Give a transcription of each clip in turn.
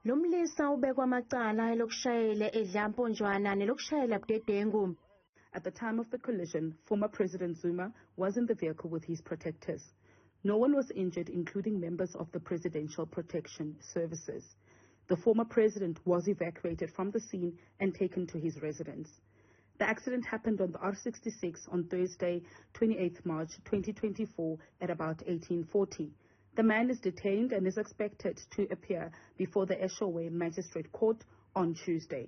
Lo mlisa ubekwa amacala elokushayela edla mponjwana nelokushayela budedengu. At the time of the collision, former President Zuma was in the vehicle with his protectors. No one was injured, including members of the Presidential Protection Services. The former president was evacuated from the scene and taken to his residence. The accident happened on the R66 on Thursday, 28th March 2024 at about 1840. The man is detained and is expected to appear before the Eshowe Magistrate Court on Tuesday.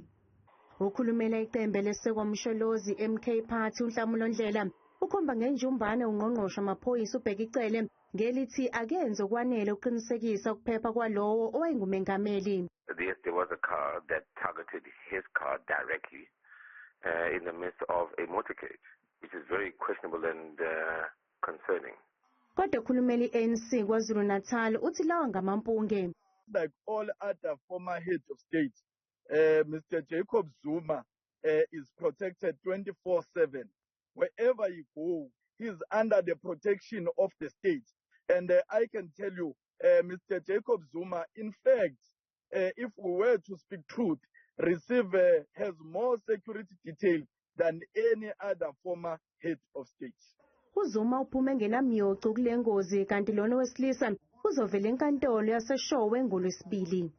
Ukhulumela iqembu lesekwamsholozi MK Party uNhlamulo Ndlela ukhomba ngenjumbane ungqongqoshe amaphoyisa ubheka icele ngelithi akenze okwanele ukuqinisekisa ukuphepha kwalowo owayengumengameli. Yes, there was a car that targeted his car directly in the midst of a motorcade, which is very questionable and concerning. Kodwa ukhulumela iANC KwaZulu Natal uthi lawa ngamampunge. Like all other former heads of state, Mr. Jacob Zuma is protected 24/7. Wherever he goes, he is under the protection of the state. And I can tell you, Mr. Jacob Zuma, in fact, if we were to speak truth, has more security detail than any other former head of state. UZuma uphume ngenamyoco kule ngozi kanti lona owesilisa uzovela enkantolo yaseshowe ngoLwesibili.